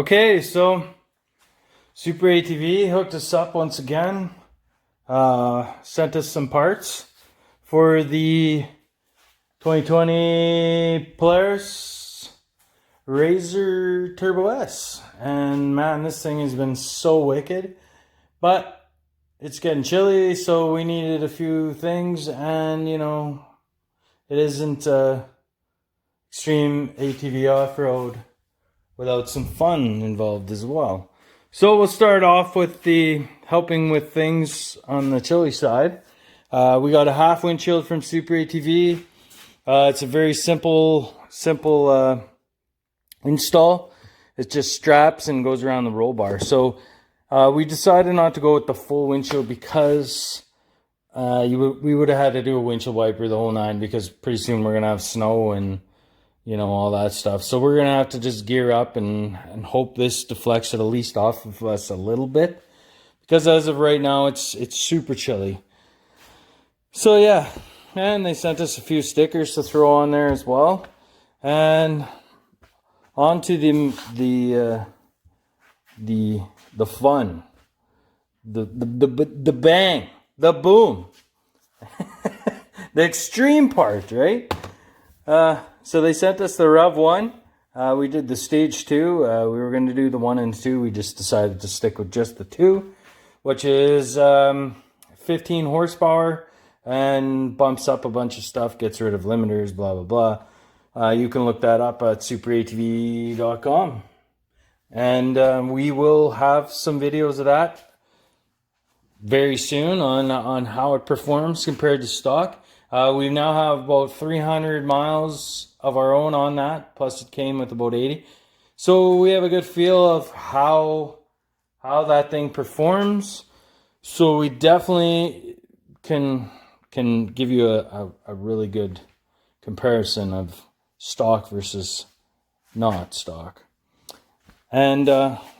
Okay, so superatv hooked us up once again. Sent us some parts for the 2020 Polaris Razor Turbo S. And man, this thing has been so wicked. But it's getting chilly, so we needed a few things. And, you know, it isn't extreme ATV off-road without some fun involved as well. So we'll start off with the helping with things on the chilly side. We got a half windshield from superatv. It's a very simple install. It just straps and goes around the roll bar. So we decided not to go with the full windshield because we would have had to do a windshield wiper the whole nine, because pretty soon we're gonna have snow and all that stuff. So we're gonna have to just gear up and hope this deflects it at least off of us a little bit, because as of right now it's super chilly. So yeah, and they sent us a few stickers to throw on there as well, and on to the fun, the bang, the boom, the extreme part, right? So they sent us the Rev 1. We did the Stage 2. We were going to do the 1 and 2. We just decided to stick with just the 2, which is 15 horsepower and bumps up a bunch of stuff, gets rid of limiters, blah, blah, blah. You can look that up at superatv.com. And we will have some videos of that very soon on how it performs compared to stock. We now have about 300 miles of our own on that, plus it came with about 80. So we have a good feel of how that thing performs. So we definitely can give you a really good comparison of stock versus not stock. And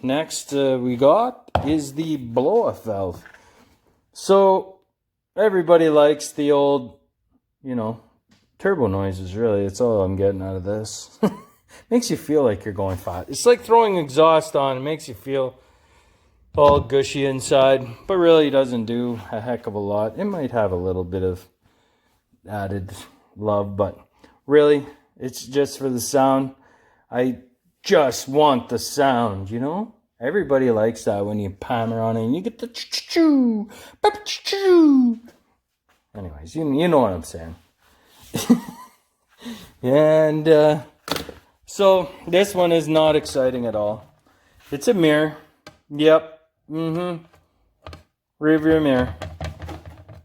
next we got is the blow-off valve. So everybody likes the old turbo noises, really. It's all I'm getting out of this. Makes you feel like you're going fast. It's like throwing exhaust on. It makes you feel all gushy inside, but really doesn't do a heck of a lot. It might have a little bit of added love, but really, it's just for the sound. I just want the sound, Everybody likes that when you hammer on it and you get the choo-choo, choo-choo. Anyways, you know what I'm saying. And so this one is not exciting at all. It's a mirror. Yep. Rear view mirror.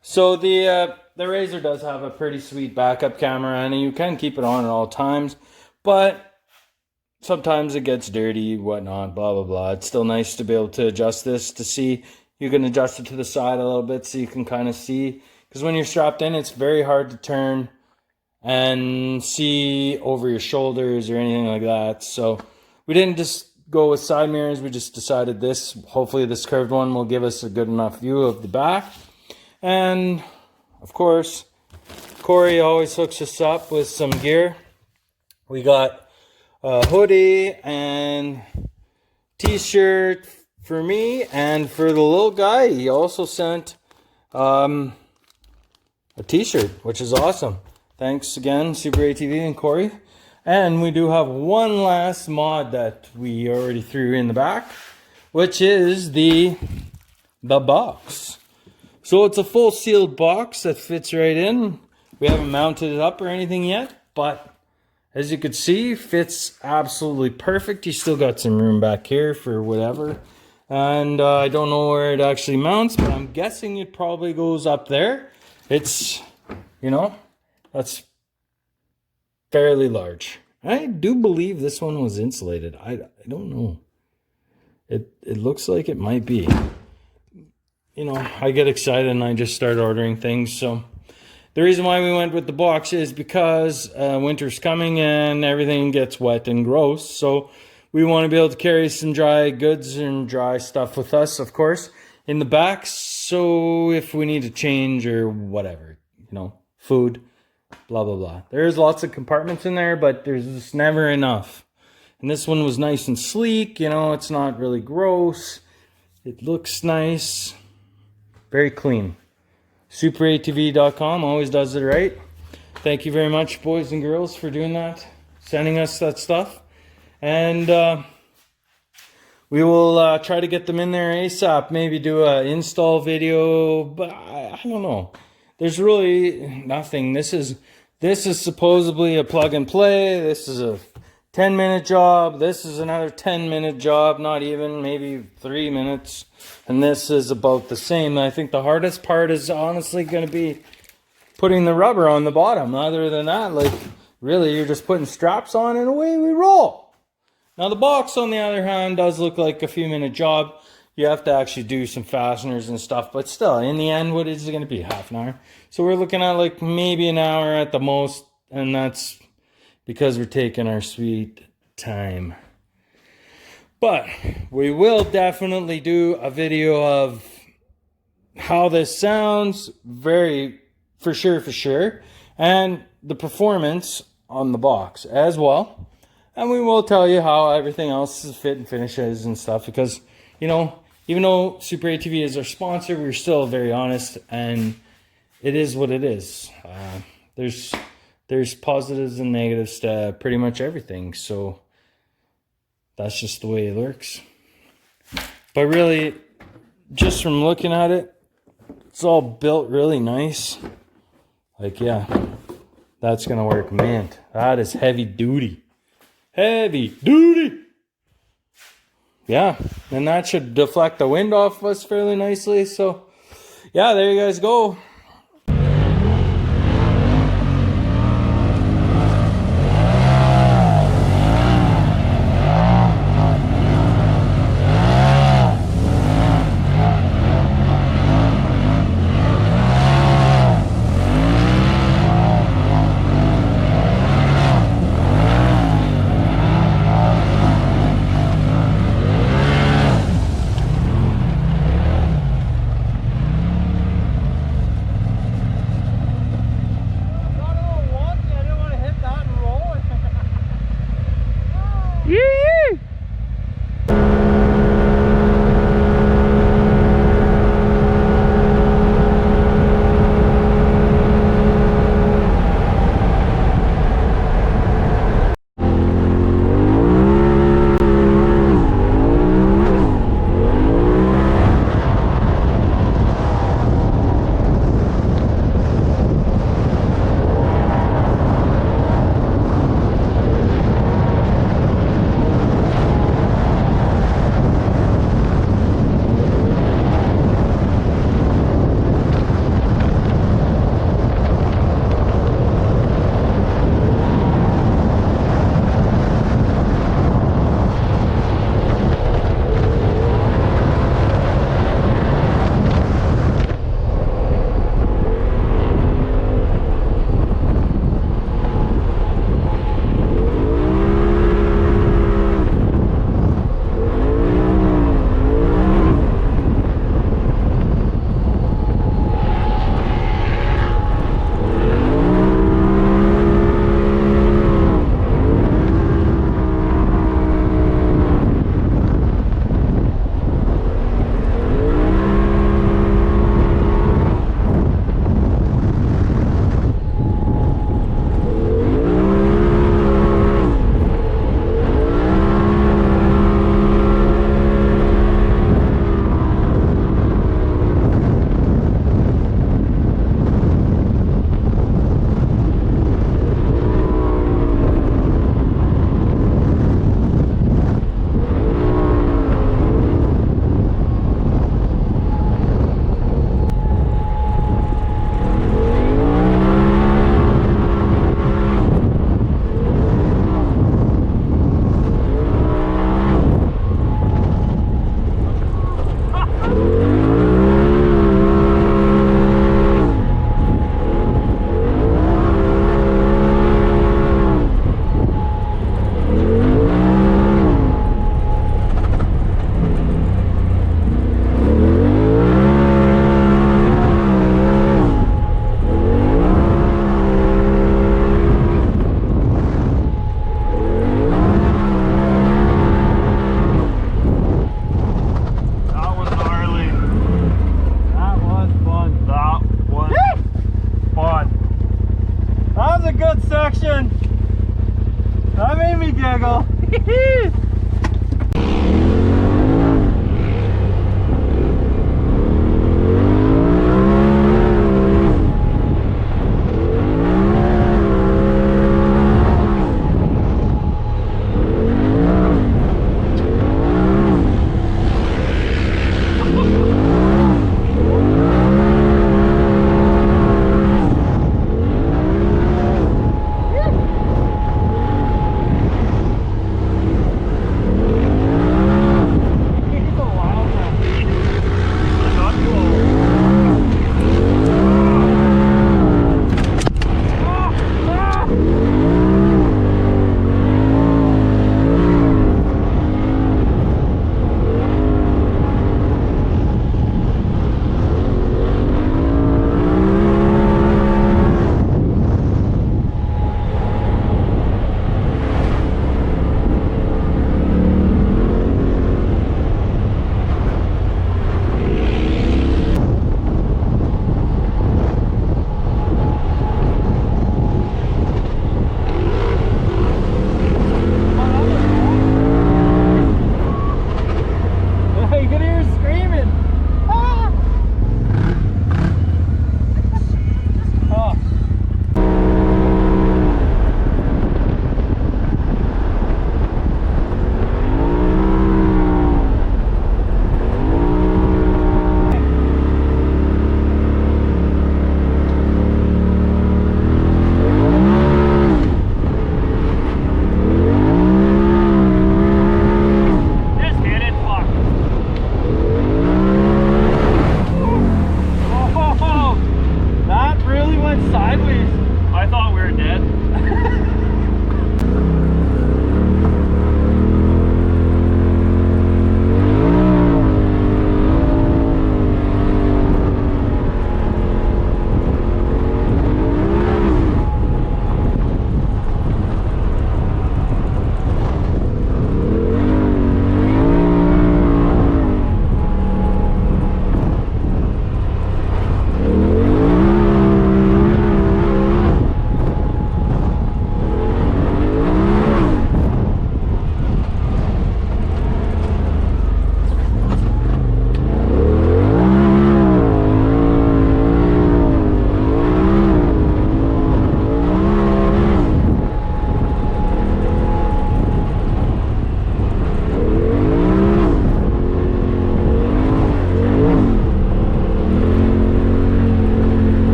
So the Razor does have a pretty sweet backup camera, and you can keep it on at all times, but sometimes it gets dirty, whatnot, blah, blah, blah. It's still nice to be able to adjust this to see. You can adjust it to the side a little bit so you can kind of see. Because when you're strapped in, it's very hard to turn and see over your shoulders or anything like that. So we didn't just go with side mirrors. We just decided this. Hopefully this curved one will give us a good enough view of the back. And, of course, Corey always hooks us up with some gear. We got a hoodie and t-shirt for me, and for the little guy, he also sent a t-shirt, which is awesome. Thanks again, superatv and Corey. And we do have one last mod that we already threw in the back, which is the box. So it's a full sealed box that fits right in. We haven't mounted it up or anything yet, but as you can see, fits absolutely perfect. You still got some room back here for whatever. And I don't know where it actually mounts, but I'm guessing it probably goes up there. It's, that's fairly large. I do believe this one was insulated. I don't know. It looks like it might be. I get excited and I just start ordering things. So the reason why we went with the box is because winter's coming and everything gets wet and gross. So we want to be able to carry some dry goods and dry stuff with us, of course, in the back. So if we need to change or whatever, food, blah, blah, blah. There's lots of compartments in there, but there's just never enough. And this one was nice and sleek, you know, it's not really gross. It looks nice. Very clean. Superatv.com always does it right. Thank you very much, boys and girls, for doing that, sending us that stuff. And we will try to get them in there ASAP, maybe do an install video, but I don't know. There's really nothing. This is supposedly a plug and play. This is a 10-minute job. This is another 10-minute job, not even, maybe 3 minutes. And this is about the same. I think the hardest part is honestly going to be putting the rubber on the bottom. Other than that, like, really, you're just putting straps on and away we roll. Now, the box, on the other hand, does look like a few-minute job. You have to actually do some fasteners and stuff. But still, in the end, what is it going to be? Half an hour? So we're looking at, like, maybe an hour at the most. And that's because we're taking our sweet time. But we will definitely do a video of how this sounds, for sure, and the performance on the box as well. And we will tell you how everything else is fit and finishes and stuff, because, you know, even though superatv is our sponsor, we're still very honest, and it is what it is. There's positives and negatives to pretty much everything, so that's just the way it works. But really, just from looking at it, it's all built really nice. Like, yeah, that's gonna work, man. That is heavy duty. Heavy duty! Yeah, and that should deflect the wind off us fairly nicely. So, yeah, there you guys go.